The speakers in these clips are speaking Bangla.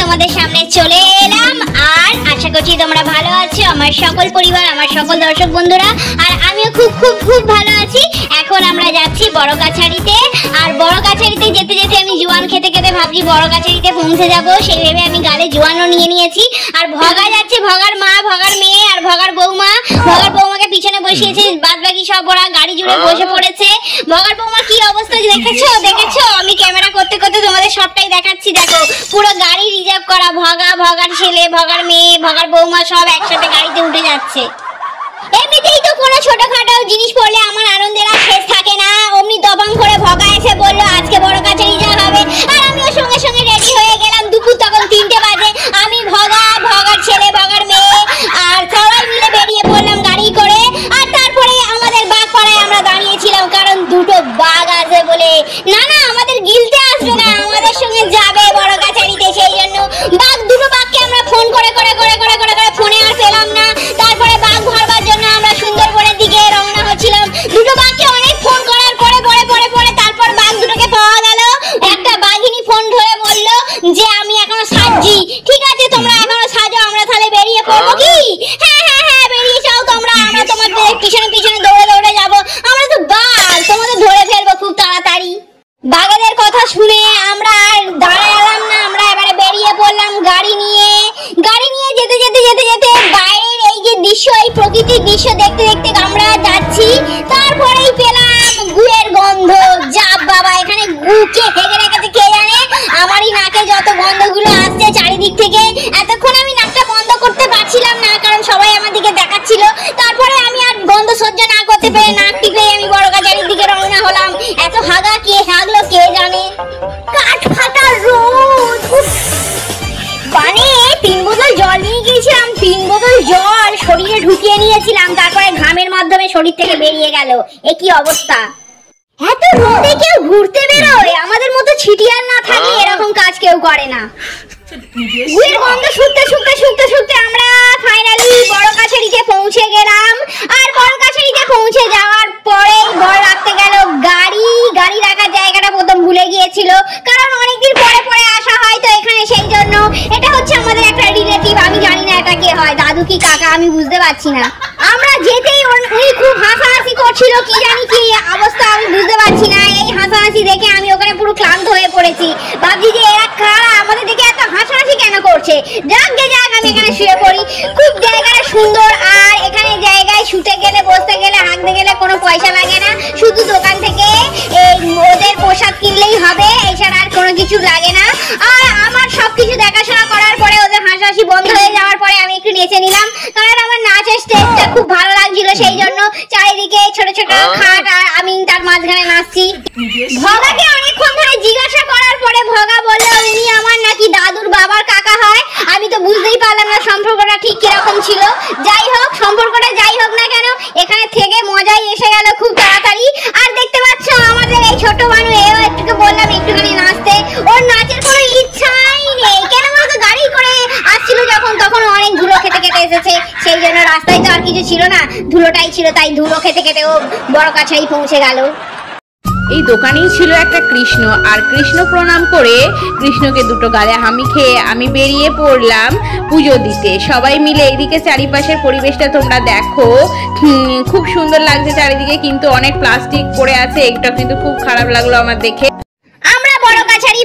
তোমাদের সামনে চলে এলাম। আর আশা করছি তোমরা ভালো আছো, আমার সকল পরিবার, আমার সকল দর্শক বন্ধুরা। আর আমিও খুব খুব খুব ভালো আছি। এখন আমরা যাচ্ছি বড় কাছারিতে। আর বড় কাছারিতে যেতে যেতে আমি জোয়ান খেতে খেতে ভাবছি বড় কাছারিতে পৌঁছে যাবো। সেই ভেবে আমি গালে জোয়ানও নিয়ে নিয়েছি। আর ভগা যাচ্ছে, ভগার মা, ভগার মেয়ে আর ভগার বৌমা। ভগার বৌমাকে পিছনে বসিয়েছে, বাদ বাকি সব ওরা গাড়ি জুড়ে বসে পড়েছে। ভগার বৌমা কি অবস্থা দেখেছো দেখেছো? আমি ক্যামেরা করতে করতে তোমাদের সবটাই দেখাচ্ছি। দেখো পুরো গাড়ি রিজার্ভ করা, ভগা, ভগার ছেলে, ভগার মেয়ে, ভগার বৌমা সব একসাথে গাড়িতে উঠে যাচ্ছে। এমনিতেই তো কোনো ছোটখাটো জিনিস পড়লে আমার আনন্দের আর শেষ থাকে না। অমনি দবাং করে ভগা এসে বললো আজকে বড় কাছারি যাওয়া হবে। আর আমিও সঙ্গে সঙ্গে রেডি হয়ে গেলাম। দুপুর তখন 3টে বাজে। আমি ভগা, ভগার ছেলে, ভগার মেয়ে আর সবাই মিলে বেরিয়ে পড়লাম গাড়ি করে। আর তারপরে আমাদের বাঘপাড়ায় আমরা দাঁড়িয়েছিলাম, কারণ দুটো বাঘ আছে বলে। না না, আমাদের গিলতে আসবে না, আমাদের সঙ্গে যাবে বড় কাছারিতে। সেই জন্য দুটো বাঘকে আমরা ফোন করে করে করে করে করে করে ফোনে আর পেলাম না। তারপরে বাঘ ধরবার জন্য আমরা সুন্দরবনের দিকে রওনা হচ্ছিলাম। দুটো বাঘকে অনেক ফোন করার পরে পরে পরে পরে তারপর বাঘ দুটোকে পাওয়া গেল। একটা বাঘিনী ফোন ধরে বলল যে আমি এখনো সাজছি। ঠিক আছে, তোমরা এখনো সাজো, আমরা তাহলে বেরিয়ে পড়বো কি? হ্যাঁ হ্যাঁ হ্যাঁ, বেরিয়ে যাও তোমরা, আমরা তোমাদের পিছনে পিছনে দৌড়ে দৌড়ে যাবো। আমরা তো বাঘ, তোমাদের ধরে ফেলবো খুব তাড়াতাড়ি। বাঘেদের কথা শুনে আমরা আর দাঁড়ালাম না, আমরা এবারে বেরিয়ে পড়লাম গাড়ি নিয়ে। গাড়ি নিয়ে যেতে যেতে যেতে যেতে বাইরের এই যে দৃশ্য, এই প্রকৃতির দৃশ্য দেখতে দেখতে আমরা যাচ্ছি। তারপরেই পেলাম গুয়ের গন্ধ। যা বাবা, এখানে গু কে হেগে রেখেছে কে জানে। আমারই নাকে যত গন্ধগুলো আসছে চারিদিক থেকে। এতক্ষণ আমি নাকটা বন্ধ করতে পারছিলাম না, কারণ সবাই আমার দিকে দেখাচ্ছিল। তারপরে আমি আর গন্ধ সহ্য না করতে পেরে নাক টিপে আমি বড় কাছারির দিকে রওনা হলাম। এত হাগা কে হাগলো কে জানে। কাঠ ফাটা রোদ, মানে 3 বোতল জল নিয়ে গিয়েছিলাম। 3 বোতল জল শরীরে ঢুকিয়ে নিয়েছিলাম, তারপরে ঘামের মাধ্যমে শরীর থেকে বেরিয়ে গেল। এ কি অবস্থা! এত রোদে কেউ ঘুরতে বেরোয়? আমাদের মতো ছিটিয়ার না থাকলে এরকম কাজ কেউ করে না। গুয়ের গন্ধ শুকতে শুকতে শুকতে শুকতে আমরা ফাইনালি বড় কাছারিতে পৌঁছে গেলাম। আর বড় কাছারিতে পৌঁছে যাওয়ার পরে ভয় লাগতে গেল। গাড়ি রাখার জায়গাটা প্রথম ভুলে গিয়েছিল, কারণ অনেকদিন পরে পরে আসা হয় তো এখানে, সেই জন্য। এটা হচ্ছে আমাদের একটা রিলেটিভ, আমি জানি না এটা কে হয়, দাদু কি কাকা আমি বুঝতে পারছি না। আমরা যেতেই উনি খুব হাসাহাসি করছিল, কি জানি কি অবস্থা আমি বুঝতে পারছি না। এই হাসাহাসি দেখে আমি ওখানে পুরো ক্লান্ত হয়ে পড়েছি। ভাবছি যে এরা কারা, আমাদের দেখে এত হাসাহাসি কেন করছে। যাক আমি এখানে শুয়ে পড়ি। খুব জায়গাটা সুন্দর। আর এখানে জায়গায় শুতে গেলে, বসতে গেলে, হাঁকতে গেলে কোনো পয়সা লাগে না। শুধু দোকান থেকে ওদের পোশাক কিনলেই হবে, এছাড়া আর কোনো কিছু লাগে না। আর আমার সবকিছু দেখাশোনা করার পরে ওদের হাসাহাসি বন্ধ হয়ে যাওয়ার পরে আমি একটু নেচে নিলাম, কারণ আমার নাচের স্টেজটা খুব ভালো লাগছিল। সেই জন্য চারিদিকে ছোট ছোট খাট আর আমি তার মাঝখানে নাচছি। ভগাকে অনেকক্ষণ ধরে জিজ্ঞাসা করার পরে ভগা বলল উনি আমার নাকি দাদুর বাবার কাকা হয়। আমি তো বুঝতেই পারলাম না সম্পর্কটা ঠিক কিরকম ছিল। যাই হোক, সম্পর্কটা যাই হোক না কেন, এখানে থেকে মজাই এসে গেল খুব তাড়াতাড়ি। আর দেখতে পাচ্ছ আমাদের এই ছোট মানুষ, এও একটুকে বললাম একটুখানি নাচতে। ওর নাচের কোনো ইচ্ছাই নেই, কেন বলতো গাড়ি করে আসছিল যখন, তখন অনেক ধুলো খেতে খেতে এসেছে। সেই জন্য রাস্তায় তো আর কিছু ছিল না, ধুলোটাই ছিল, তাই ধুলো খেতে খেতে ও বড় কাছারি পৌঁছে গেল। এই দোকানেই ছিল একটা কৃষ্ণ, আর কৃষ্ণ প্রণাম করে কৃষ্ণকে দুটো গালে হামি খেয়ে আমি বেরিয়ে পড়লাম পুজো দিতে। সবাই মিলে এইদিকে চারিপাশের পরিবেশটা তোমরা দেখো, খুব সুন্দর লাগছে চারিদিকে, কিন্তু অনেক প্লাস্টিক পড়ে আছে, এটা কিন্তু খুব খারাপ লাগলো আমার দেখে। আমরা বড় কাছারি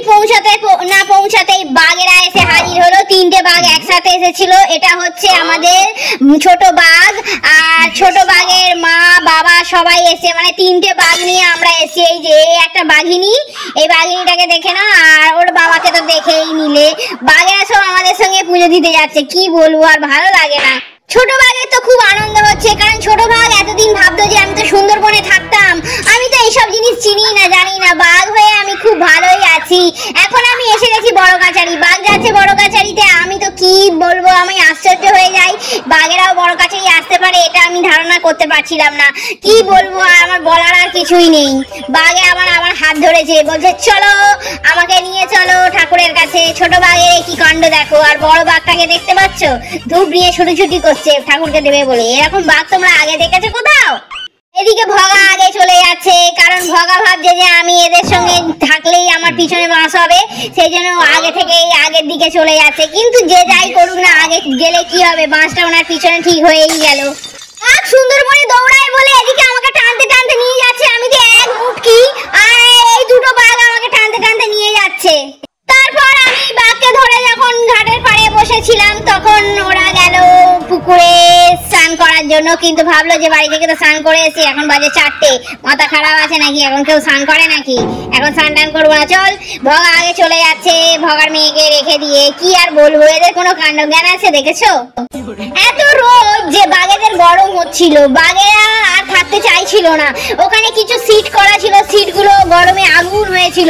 পৌঁছাতেই বাঘেরা এসে হাজির হলো। 3টে বাঘ একসাথে এসেছিল। এটা হচ্ছে আমাদের ছোট বাঘ, আর ছোট বাঘের মা বাবা সবাই এসে, মানে 3টে বাঘ নিয়ে আমরা এসেছি। এই যে একটা বাঘিনী, এই বাঘিনীটাকে দেখে না, আর ওর বাবাকে তো দেখেই নিলে। বাঘেরা সব আমাদের সঙ্গে পুজো দিতে যাচ্ছে, কি বলবো, আর ভালো লাগে না। ছোট বাঘের তো খুব আনন্দ হচ্ছে, কারণ ছোট বাঘ এতদিন ভাবতো যে আমি তো সুন্দরবনে থাকতাম, আমি তো এইসব জিনিস চিনি না, জানি না। বাঘ হয়ে আমি খুব ভালোই আছি। এখন আমি এসে গেছি বড় কাছারি, বাঘ যাচ্ছে বড় কাছারিতে। আমি তো কি বলবো, আমি আশ্চর্য হয়ে যাই, বাঘেরাও বড় কাছারি আসতে পারে এটা আমি ধারণা করতে পারছিলাম না। কি বলবো, আমার বলার আর কিছুই নেই। বাঘে আমার হাত ধরেছে, বলছে চলো আমাকে নিয়ে চলো ঠাকুরের কাছে। ছোট বাঘের কি কাণ্ড দেখো। আর বড় বাঘটাকে দেখতে পাচ্ছ, ধূপ নিয়ে ছুটি করছে ঠাকুরকে দেবে বলে। এরকম বাঘ তোমরা আগে দেখেছো কোথাও? এদিকে ভগা আগে চলে যাচ্ছে। যাচ্ছে, কারণ ভগা ভাবছে যে আমি এদের সঙ্গে থাকলেই আমার পিছনে বাঁশ হবে, সেই জন্য আগে থেকেই আগের দিকে চলে যাচ্ছে। কিন্তু যে যাই করুক না, আগে গেলে কি হবে, বাঁশটা ওনার পিছনে ঠিক হয়েই গেল। সুন্দরবনে দৌড়ায় বলে এদিকে আমাকে টানতে টানতে নিয়ে যাচ্ছে, আমি যে এক মুটকি আর এই দুটো বাঘ আমাকে টানতে টানতে নিয়ে যাচ্ছে। তারপর আমি বাঘকে ধরে যখন ঘাটের পাড়ে বসেছিলাম, তখন ওরা গেল পুকুরে স্নান করার জন্য, কিন্তু ভাবলো যে বাড়ি থেকে তো স্নান করে এসেছি, এখন বাজে 4টে, মাথা খারাপ আছে নাকি, এখন কেউ স্নান করে নাকি, এখন স্নান টান করবো না, চল। ভগা আগে চলে যাচ্ছে ভগার মেয়েকে রেখে দিয়ে। কি আর বলবো, এদের কোনো কাণ্ড জ্ঞান আছে দেখেছো? এত রোদ যে বাঘেদের গরম হচ্ছিল, বাঘেরা আর থাকতে চাইছিল না। ওখানে কিছু সিট করা ছিল, সিটগুলো গরমে আগুন হয়েছিল।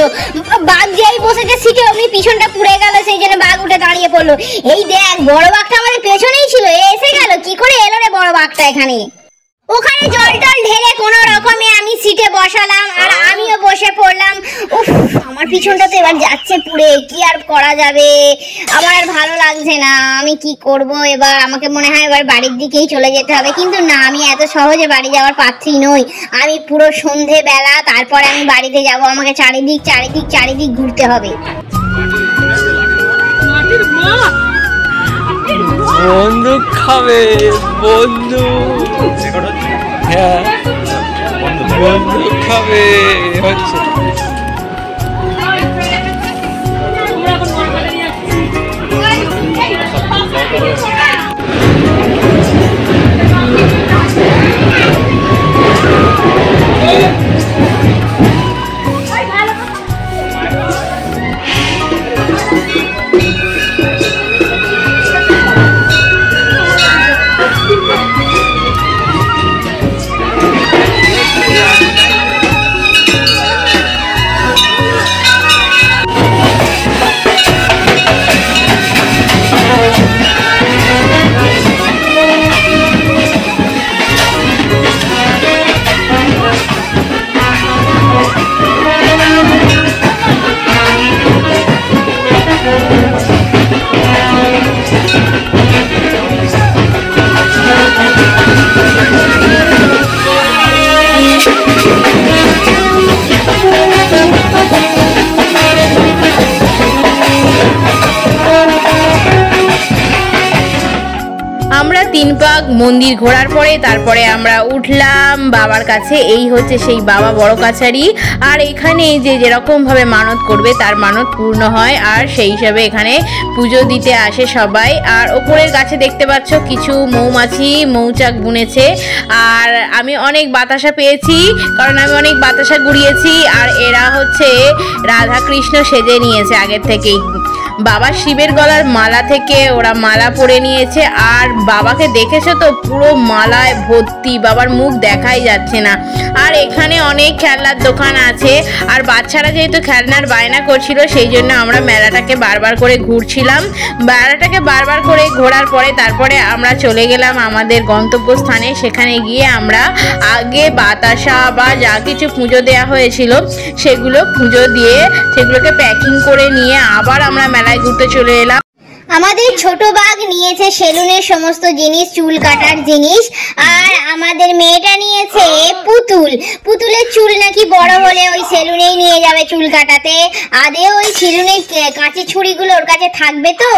বাঘ যেই বসেছে সিটে অমনি পিছনটা পুড়ে গেল, সেই জন্য বাঘ উঠে দাঁড়িয়ে পড়লো। এই দেখ, বড় বাঘটা আমাদের পেছনেই ছিল, এসে গেল, কি করে এলো রে বড় বাঘটা এখানে? ওখানে জল টল ঢেলে কোনো রকমে আমি সিটে বসালাম আর আমিও বসে পড়লাম। উফ, আমার পিছনটা তো এবার যাচ্ছে পুড়ে, কি আর করা যাবে, আমার আর ভালো লাগছে না। আমি কি করব এবার? আমাকে মনে হয় এবার বাড়ির দিকেই চলে যেতে হবে, কিন্তু না, আমি এত সহজে বাড়ি যাওয়ার পাত্রী নই। আমি পুরো সন্ধে বেলা, তারপরে আমি বাড়িতে যাব, আমাকে চারিদিক চারিদিক চারিদিক ঘুরতে হবে। বন্দুক খাবে, বন্দুক, হ্যাঁ বন্দুক খাবে হচ্ছে। আমরা 3 পাক মন্দির ঘোরার পরে তারপরে আমরা উঠলাম বাবার কাছে। এই হচ্ছে সেই বাবা বড় কাছারি, আর এখানে যে যেরকম ভাবে মানত করবে তার মানত পূর্ণ হয়, আর সেই হিসাবে এখানে পুজো দিতে আসে সবাই। আর ওপরের গাছে দেখতে পাচ্ছ কিছু মৌমাছি মৌচাক বুনেছে, আর আমি অনেক বাতাসা পেয়েছি, কারণ আমি অনেক বাতাসা গুড়িয়েছি। আর এরা হচ্ছে রাধা কৃষ্ণ সেজে নিয়েছে আগের থেকেই। বাবা শিবের গলার মালা থেকে ওরা মালা পরে নিয়েছে, আর বাবাকে দেখেছো তো পুরো মালায় ভর্তি, বাবার মুখ দেখাই যাচ্ছে না। আর এখানে অনেক খেলনার দোকান আছে, আর বাচ্চারা যেহেতু খেলনার বায়না করছিল সেই জন্য আমরা মেলাটাকে বারবার করে ঘুরছিলাম। মেলাটাকে বারবার করে ঘোরার পরে তারপরে আমরা চলে গেলাম আমাদের গন্তব্যস্থানে। সেখানে গিয়ে আমরা আগে বাতাসা বা যা কিছু পুজো দেওয়া হয়েছিল সেগুলো পুজো দিয়ে সেগুলোকে প্যাকিং করে নিয়ে আবার আমরা মেলায় ঘুরতে চলে এলাম। আমাদের ছোট বাঘ নিয়েছে সেলুনের সমস্ত জিনিস, চুল কাটার জিনিস, আর আমাদের মেয়েটা নিয়েছে পুতুল। পুতুলের চুল নাকি বড় হলে ওই সেলুনেই নিয়ে যাবে চুল কাটাতে। আদেও ওই সেলুনের কাঁচি ছুরিগুলো ওর কাছে থাকবে তো?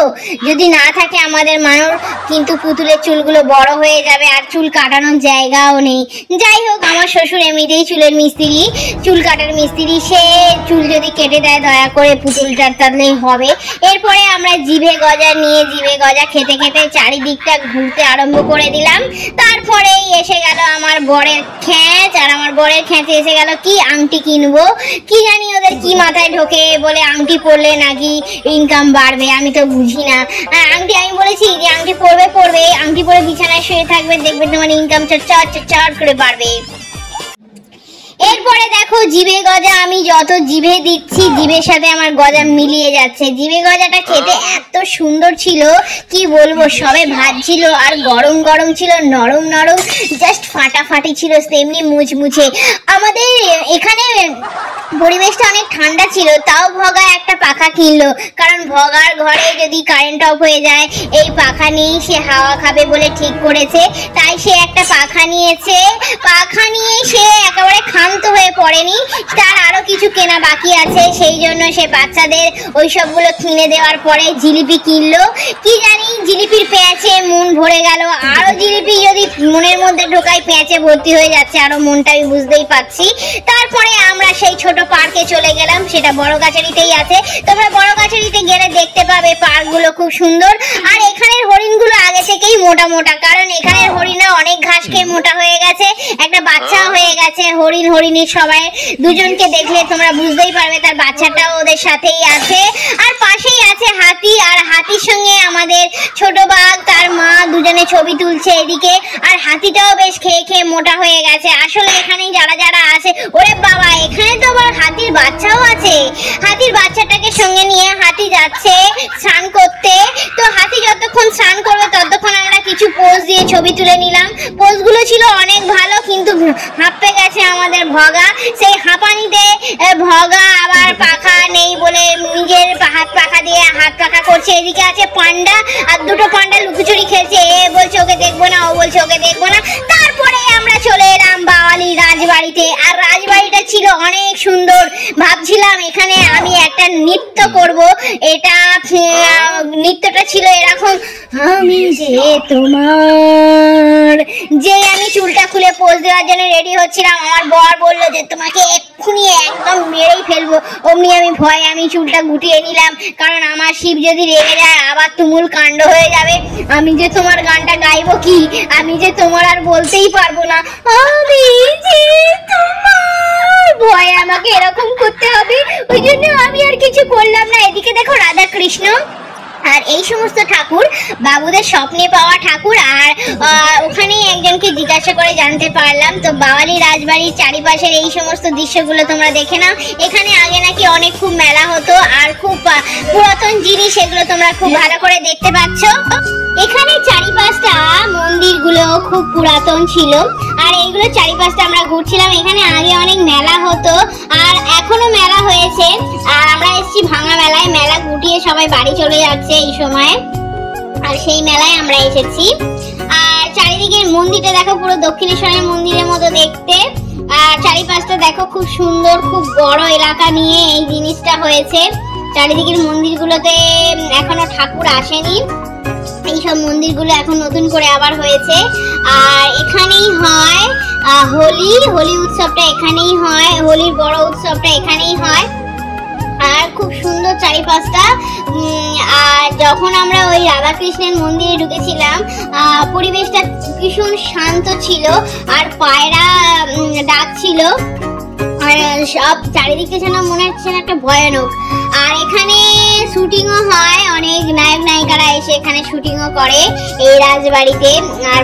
যদি না থাকে আমাদের মানুষ, কিন্তু পুতুলের চুলগুলো বড় হয়ে যাবে আর চুল কাটানোর জায়গাও নেই। যাই হোক, আমার শ্বশুর এমনিতেই চুলের মিস্ত্রি, চুল কাটার মিস্ত্রি, সে চুল যদি কেটে দেয় দয়া করে পুতুলটার তাহলেই হবে। এরপরে আমরা জিভে গজা নিয়ে জিভে গজা খেতে খেতে চারিদিকটা ঘুরতে আরম্ভ করে দিলাম। তারপরেই এসে গেল আমার বরের খ্যাঁচ, আর আমার বরের খ্যাঁচে এসে গেল কি আংটি কিনবো। কি জানি ওদের কি মাথায় ঢোকে, বলে আংটি পরলে নাকি ইনকাম বাড়বে, আমি তো বুঝি না। আর আংটি আমি বলেছি যে আংটি পরবে, আংটি পরে বিছানায় শুয়ে থাকবে, দেখবে তোমার ইনকাম চট করে বাড়বে। এরপরে দেখো জিভে গজা, আমি যত জিভে দিচ্ছি জিভের সাথে আমার গজা মিলিয়ে যাচ্ছে। জিভে গজাটা খেতে এত সুন্দর ছিল কি বলবো, সবে ভাজছিল আর গরম গরম ছিল, নরম নরম, জাস্ট ফাটাফাটি ছিল, তেমনি মুচমুচে। আমাদের এখানে পরিবেশটা অনেক ঠান্ডা ছিল, তাও ভগা একটা পাখা কিনলো, কারণ ভগার ঘরে যদি কারেন্ট অফ হয়ে যায় এই পাখা নিয়েই সে হাওয়া খাবে বলে ঠিক করেছে। তাই সে একটা পাখা নিয়েছে, পাখা নিয়ে সে একেবারে ক্ষান্ত হয়ে পড়েনি, তার আরো কিছু কেনা বাকি আছে। সেই জন্য সে বাচ্চাদের ওই সবগুলো কিনে দেওয়ার পরে জিলিপি কিনলো। কি জানি জিলিপির পেঁচে মন ভরে গেল, আরো জিলিপি যদি মনের মধ্যে ঢোকায় পেঁচে ভর্তি হয়ে যাচ্ছে আরো মনটা, আমি বুঝতেই পাচ্ছি। তারপরে আমরা সেই ছোট পার্কে চলে গেলাম, সেটা বড়গাছাড়িতেই আছে। তোমরা বড়গাছাড়িতে গেলে দেখতে পাবে পার্কগুলো খুব সুন্দর। আর এখানের হরিণগুলো আগে থেকেই মোটা মোটা, কারণ এখানের হরিণরা অনেক ঘাস খেয়ে মোটা হয়ে গেছে, একটা বাচ্চা হয়ে গেছে। হরিণীর সবাই দুজনকে দেখলে তোমরা বুঝতেই পারবে তার বাচ্চাটাও ওদের সাথেই আছে। আর পাশেই আছে হাতি, আর হাতির সঙ্গে আমাদের ছোট বাঘ তার মা দুজনে ছবি তুলছে এদিকে। আর হাতিটাও বেশ খেয়ে খেয়ে মোটা হয়ে গেছে। আসলে এখানে যারা যারা আছে, ওরে বাবা এখানে তো আবার হাতির বাচ্চাও আছে। হাতির বাচ্চাটাকে সঙ্গে নিয়ে হাতি যাচ্ছে স্নান করতে। তো হাতি যতক্ষণ স্নান করবে ততক্ষণ আমরা কিছু পোজ দিয়ে ছবি তুলে নিলাম। পোজগুলো ছিল অনেক ভালো, কিন্তু হাঁপে গেছে আমাদের ভগা। সেই হাঁপানিতে ভগা আবার পাখা নেই বলে নিজের হাত পাখা দিয়ে হাত পাখা করছে। এদিকে আছে পান্ডা, আর দুটো পান্ডা লুকোচুরি খেলছে, এ বলছে ওকে দেখবো না, ও বলছে ওকে দেখবো না। তারপরে আমরা চলে এলাম বাওয়ালি রাজবাড়িতে। আর রাজবাড়িটা ছিল অনেক সুন্দর, ভাবছিলাম এখানে আমি একটা নৃত্য করব। এটা নৃত্যটা ছিল এরকম, আমি যে তোমার। যে আমি চুলটা খুলে পোজ দেওয়ার জন্য রেডি হচ্ছিলাম, আমার বর বললো যে তোমাকে এক্ষুনি একদম মেরেই ফেলবো। অমনি আমি ভয়ে আমি চুলটা গুটিয়ে নিলাম, কারণ আমার শিব যদি রেগে যায় আবার তুমুল কাণ্ড হয়ে যাবে। আমি যে তোমার গানটা গাইবো কি, আমি যে তোমার আর বলতেই পারবো না, আমি যে তোমার। ভয়ে আমাকে এরকম করতে হবে, ওই জন্য আমি আর কিছু করলাম না। এদিকে দেখো রাধা কৃষ্ণ আর এই সমস্ত ঠাকুর বাবুদের স্বপ্নে পাওয়া ঠাকুর। আর ওখানেই একজনকে জিজ্ঞাসা করে জানতে পারলাম। তো বাওয়ালি রাজবাড়ির চারিপাশের এই সমস্ত দৃশ্যগুলো তোমরা দেখে নাও। এখানে আগে নাকি অনেক খুব মেলা হতো, আর খুব পুরাতন জিনিস, এগুলো তোমরা খুব ভালো করে দেখতে পাচ্ছ। এখানে চারিপাশটা মন্দিরগুলো খুব পুরাতন ছিল, আর এইগুলো চারিপাশটা আমরা ঘুরছিলাম। এখানে আগে অনেক মেলা হতো, আর এখনো মেলা হয়েছে। আর আমরা এসেছি ভাঙা মেলায়, মেলা গুটিয়ে সবাই বাড়ি চলে যাচ্ছে এই সময়, আর সেই মেলায় আমরা এসেছি। আর চারিদিকের মন্দিরটা দেখো, পুরো দক্ষিণেশ্বরের মন্দিরের মতো দেখতে। আর চারিপাশটা দেখো খুব সুন্দর, খুব বড় এলাকা নিয়ে এই জিনিসটা হয়েছে। চারিদিকের মন্দিরগুলোতে এখনো ঠাকুর আসেনি, এইসব মন্দিরগুলো এখন নতুন করে আবার হয়েছে। আর এখানেই হয় হোলি উৎসবটা, এখানেই হয় হোলির বড় উৎসবটা, এখানেই হয়। আর খুব সুন্দর চারিপাশটা। আর যখন আমরা ওই রাধাকৃষ্ণের মন্দিরে ঢুকেছিলাম, পরিবেশটা ভীষণ শান্ত ছিল, আর পায়রা ডাকছিল, আর সব চারিদিকে যেন মনে হচ্ছে একটা ভয়ানক। আর এখানে শুটিংও হয়, অনেক নায়ক নায়িকারা এসে এখানে শুটিংও করে এই রাজবাড়িতে। আর